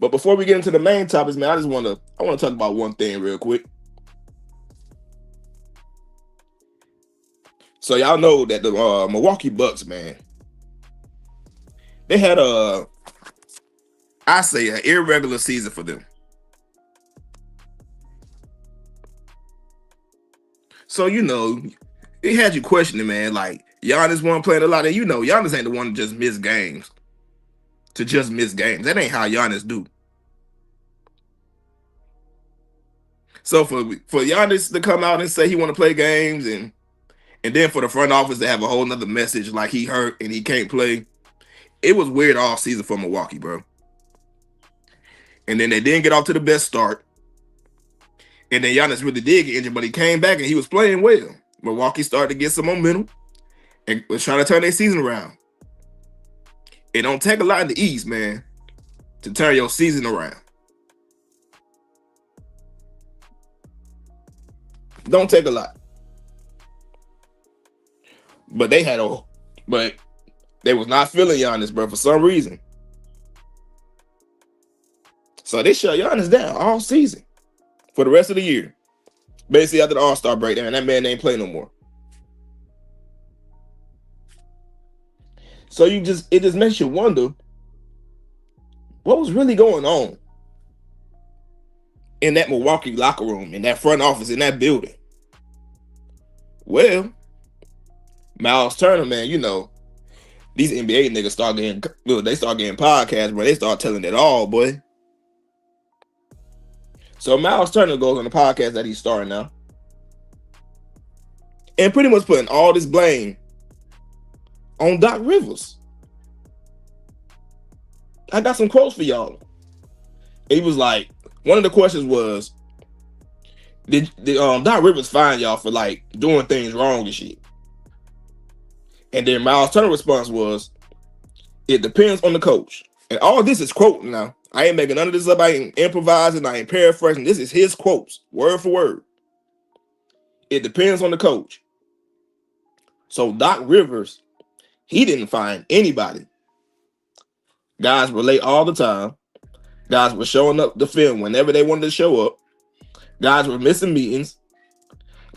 But before we get into the main topics, man, I want to talk about one thing real quick. So y'all know that the Milwaukee Bucks, man, they had I say an irregular season for them. So it had you questioning, man. Like Giannis wasn't playing a lot, and Giannis ain't the one to just miss games. To just miss games, that ain't how Giannis do. So for Giannis to come out and say he want to play games, and then for the front office to have a whole nother message like he hurt and he can't play, it was weird all season for Milwaukee, bro. And then they didn't get off to the best start. And then Giannis really did get injured, but he came back and he was playing well. Milwaukee started to get some momentum and was trying to turn their season around. It don't take a lot in the East, man, to turn your season around. Don't take a lot. But they was not feeling Giannis, bro, for some reason. So they shut Giannis down all season for the rest of the year. Basically after the All-Star break, and that man ain't play no more. So it just makes you wonder what was really going on in that Milwaukee locker room, in that front office, in that building. Well, Miles Turner, man, these NBA niggas start getting podcasts, but they start telling it all, boy. So Miles Turner goes on the podcast that he's starting now, and pretty much putting all this blame on Doc Rivers. I got some quotes for y'all. He was like, one of the questions was, did Doc Rivers fine y'all for like doing things wrong and shit? And then Miles Turner's response was, it depends on the coach. And all this is quoting now. I ain't making none of this up. I ain't improvising. I ain't paraphrasing. This is his quotes, word for word. It depends on the coach. So Doc Rivers, he didn't find anybody. Guys were late all the time. Guys were showing up to film whenever they wanted to show up. Guys were missing meetings.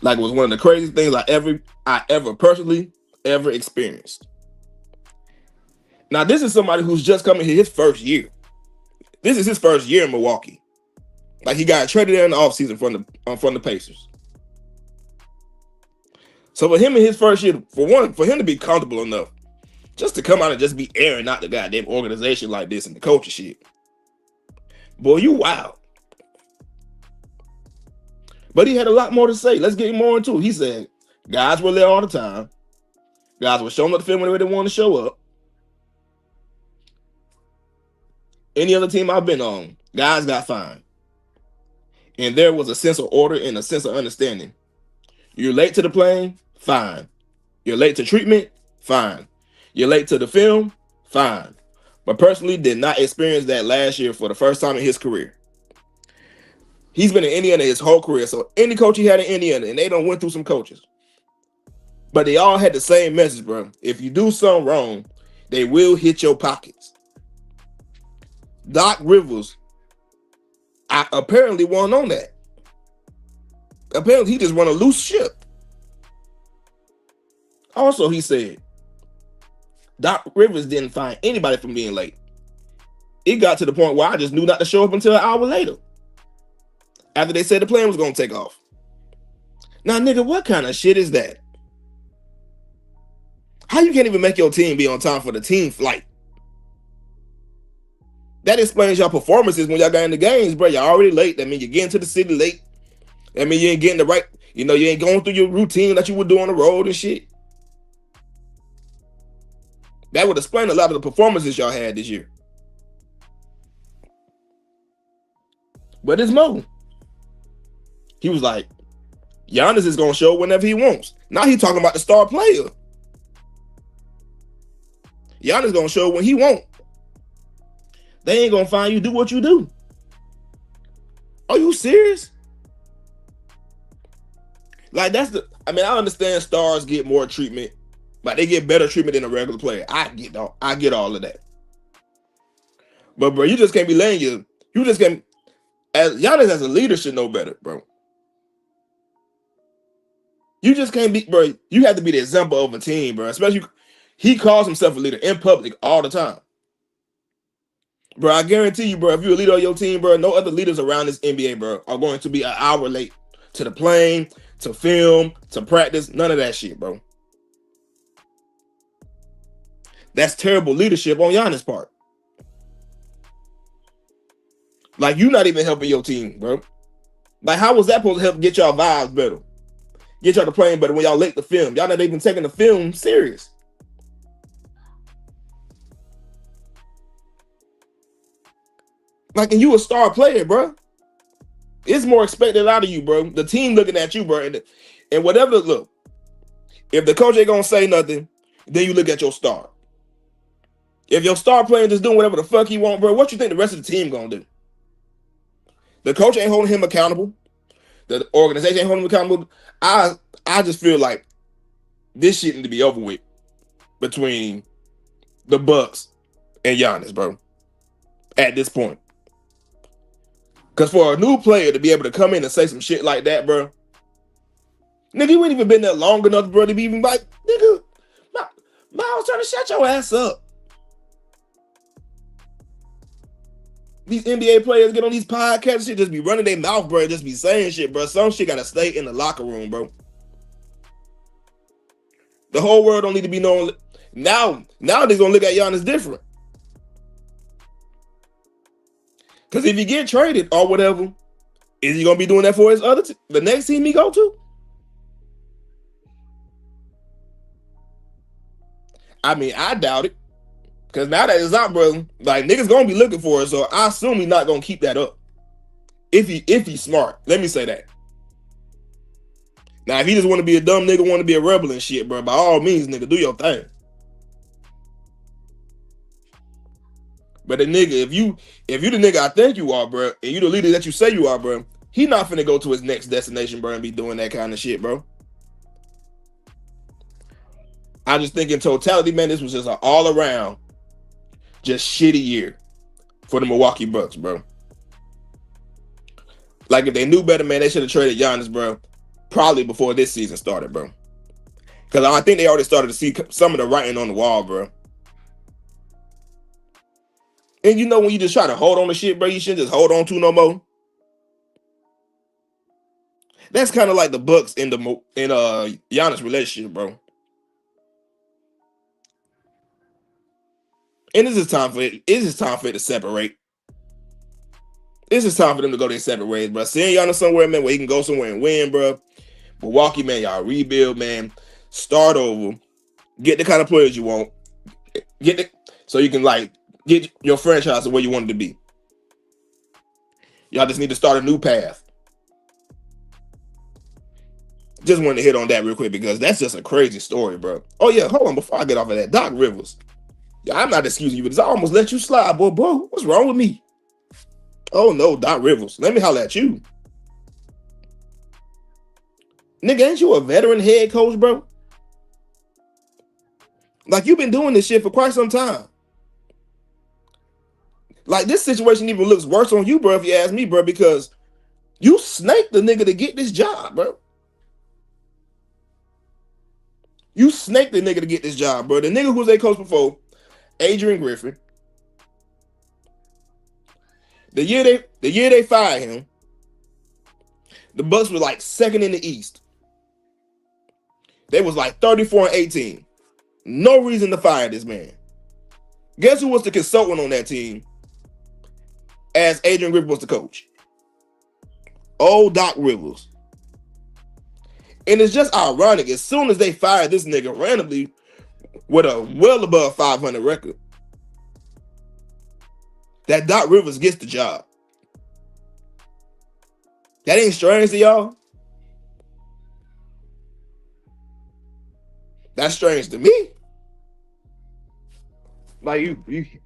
Like it was one of the craziest things I ever personally ever experienced. Now, this is somebody who's just coming here his first year. This is his first year in Milwaukee. Like he got traded there in the offseason from the Pacers. So for him in his first year, for him to be comfortable enough just to come out and just be airing out the goddamn organization like this and the coach and shit. Boy, you wild. But he had a lot more to say. Let's get more into it. He said, guys were there all the time. Guys were showing up the film whenever they wanted to show up. Any other team I've been on, guys got fined. And there was a sense of order and a sense of understanding. You're late to the plane, fine. You're late to treatment, fine. You're late to the film, fine. But personally did not experience that last year for the first time in his career. He's been in Indiana his whole career. So any coach he had in Indiana, and they done went through some coaches. But they all had the same message, bro. If you do something wrong, they will hit your pockets. Doc Rivers apparently wasn't on that. Apparently he just run a loose ship. Also, he said, Doc Rivers didn't find anybody from being late. It got to the point where I just knew not to show up until an hour later, after they said the plane was going to take off. Now, nigga, what kind of shit is that? How you can't even make your team be on time for the team flight? That explains your performances when y'all got in the games, bro. Y'all already late. That means you're getting to the city late. That means you ain't getting the right, you ain't going through your routine that you would do on the road and shit. That would explain a lot of the performances y'all had this year. But it's Mo. He was like, Giannis is going to show whenever he wants. Now he talking about the star player. Giannis going to show when he wants. They ain't going to find you. Do what you do. Are you serious? Like I understand stars get more treatment. Like they get better treatment than a regular player. I get all of that. But bro, you just can't be letting You just can, as Giannis as a leader should know better, bro. You just can't be, bro. You have to be the example of a team, bro. Especially, he calls himself a leader in public all the time. Bro, I guarantee you, bro, if you're a leader of your team, bro, no other leaders around this NBA, bro, are going to be an hour late to the plane, to film, to practice. None of that shit, bro. That's terrible leadership on Giannis' part. Like, you're not even helping your team, bro. Like, how was that supposed to help get y'all vibes better? Get y'all to playing better when y'all late the film? Y'all not even taking the film serious. Like, and you a star player, bro. It's more expected out of you, bro. The team looking at you, bro. And whatever, look, if the coach ain't gonna say nothing, then you look at your star. If your star player just doing whatever the fuck he want, bro, what you think the rest of the team gonna do? The coach ain't holding him accountable. The organization ain't holding him accountable. I just feel like this shit need to be over with between the Bucks and Giannis, bro. At this point. Because for a new player to be able to come in and say some shit like that, bro, nigga, you ain't even been there long enough, bro, to be even like, nigga, Miles trying to shut your ass up. These NBA players get on these podcasts and shit, just be running their mouth, bro, just be saying shit, bro. Some shit gotta stay in the locker room, bro. The whole world don't need to be known. Now they're gonna look at Giannis different. Because if he get traded or whatever, is he gonna be doing that for his the next team he go to? I mean, I doubt it. Because now that it's out, bro, like, niggas gonna be looking for it, so I assume he's not gonna keep that up. If he's smart, let me say that. Now, if he just want to be a dumb nigga, want to be a rebel and shit, bro, by all means, nigga, do your thing. But the nigga, if you the nigga I think you are, bro, and you the leader that you say you are, bro, he not finna go to his next destination, bro, and be doing that kind of shit, bro. I just think in totality, man, this was just an all around, just shitty year for the Milwaukee Bucks, bro. Like, if they knew better, man, they should have traded Giannis, bro, probably before this season started, bro. Because I think they already started to see some of the writing on the wall, bro. And you know when you just try to hold on to shit, bro, you shouldn't just hold on to no more. That's kind of like the Bucks in Giannis relationship, bro. And this is time for it. It's just time for it to separate. It's just time for them to go their separate ways, bro. Seeing Giannis somewhere, man, where he can go somewhere and win, bro. Milwaukee, man, y'all rebuild, man. Start over. Get the kind of players you want. So you can, like, get your franchise to where you want it to be. Y'all just need to start a new path. Just wanted to hit on that real quick because that's just a crazy story, bro. Oh, yeah, hold on. Before I get off of that, Doc Rivers. Yeah, I'm not excusing you, but I almost let you slide, boy. Bro, what's wrong with me? Oh, no, Doc Rivers. Let me holler at you. Nigga, ain't you a veteran head coach, bro? Like, you've been doing this shit for quite some time. Like, this situation even looks worse on you, bro, if you ask me, bro, because you snaked the nigga to get this job, bro. You snaked the nigga to get this job, bro. The nigga who was their coach before, Adrian Griffin. The year they fired him, the Bucks were like second in the East. They was like 34-18. No reason to fire this man. Guess who was the consultant on that team as Adrian Griffin was the coach? Old Doc Rivers. And it's just ironic. As soon as they fired this nigga randomly with a well above 500 record, that Doc Rivers gets the job. That ain't strange to y'all? That's strange to me. Like, you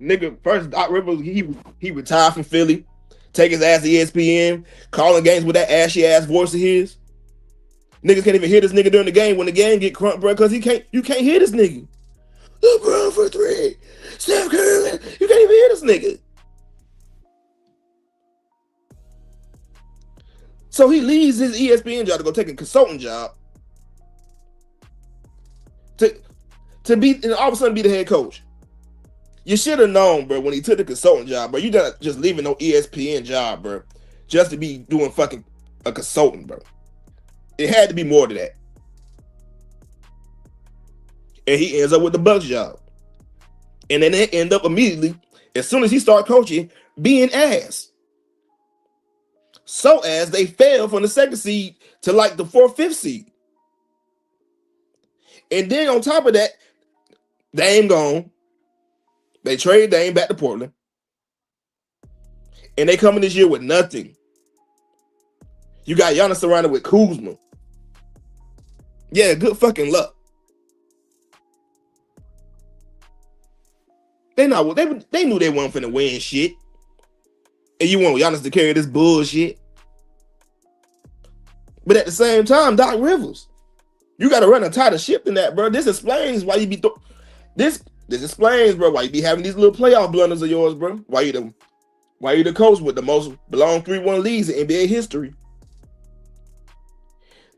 nigga, first Doc Rivers, he retired from Philly, take his ass to ESPN, calling games with that ashy ass voice of his. Niggas can't even hear this nigga during the game when the game get crunk, bro, because you can't hear this nigga. LeBron for three. Steph Curry. You can't even hear this nigga. So he leaves his ESPN job to go take a consultant job to be, and all of a sudden be the head coach. You should have known, bro, when he took the consultant job, bro. You not just leaving no ESPN job, bro, just to be doing fucking a consultant, bro. It had to be more to that. And he ends up with the Bucks job. And then they end up immediately, as soon as he started coaching, being ass. So as they fell from the 2nd seed to like the 4th, 5th seed. And then on top of that, Dame gone. They trade Dame back to Portland. And they come in this year with nothing. You got Giannis surrounded with Kuzma. Yeah, good fucking luck. They knew they weren't finna win shit. And you want Giannis to carry this bullshit. But at the same time, Doc Rivers, you got to run a tighter ship than that, bro. This explains why you be this explains, bro, why you be having these little playoff blunders of yours, bro. Why you the coach with the most belong 3-1 leads in NBA history.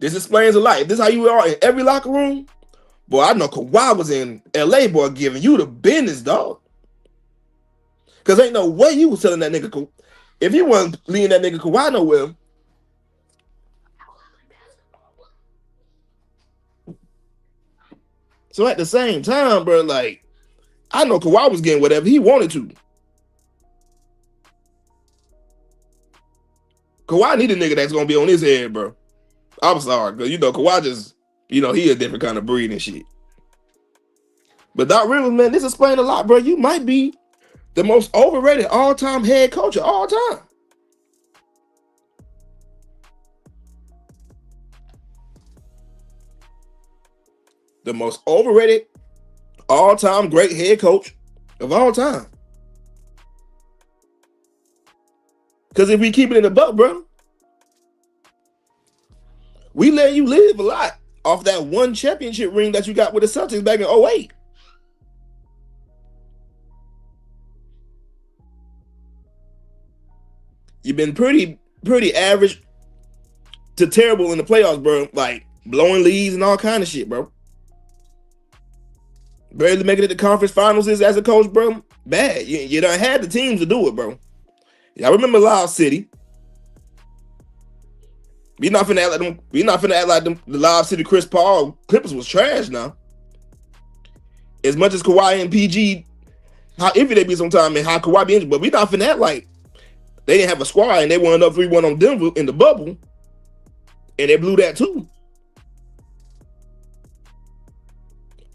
This explains a lot. If this is how you are in every locker room, boy, I know Kawhi was in LA, boy, giving you the business, dog. Because ain't no way you was telling that nigga, if he wasn't leading that nigga Kawhi nowhere. So at the same time, bro, like, I know Kawhi was getting whatever he wanted to. Kawhi need a nigga that's going to be on his head, bro. I'm sorry, because, you know, Kawhi just, you know, he a different kind of breed and shit. But Doc Rivers, man, this explains a lot, bro. You might be the most overrated all-time head coach of all time. The most overrated all-time great head coach of all time. Because if we keep it in the buck, bro, we let you live a lot off that one championship ring that you got with the Celtics back in 2008. You've been pretty average to terrible in the playoffs, bro. Like blowing leads and all kind of shit, bro. Barely making it to conference finals is as a coach, bro. Bad. You done had the teams to do it, bro. Y'all remember Lob City? We not finna act like them. The Lob City Chris Paul Clippers was trash now. As much as Kawhi and PG, how iffy they be sometimes and how Kawhi be injured, but we not finna act like they didn't have a squad and they wound up 3-1 on Denver in the bubble, and they blew that too.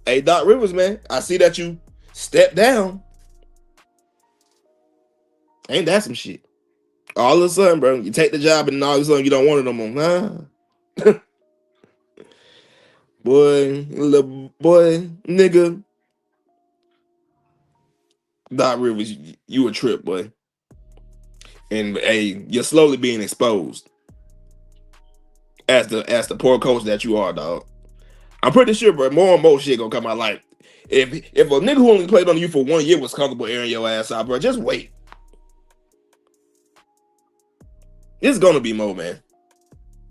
Hey, Doc Rivers, man, I see that you stepped down. Ain't that some shit? All of a sudden, bro, you take the job and all of a sudden you don't want it no more. Nah. Boy, little boy, nigga. Doc Rivers, you a trip, boy. And hey, you're slowly being exposed as the poor coach that you are, dog. I'm pretty sure, bro, more and more shit gonna come out. Like, if a nigga who only played on you for 1 year was comfortable airing your ass out, bro, just wait. It's gonna be more, man.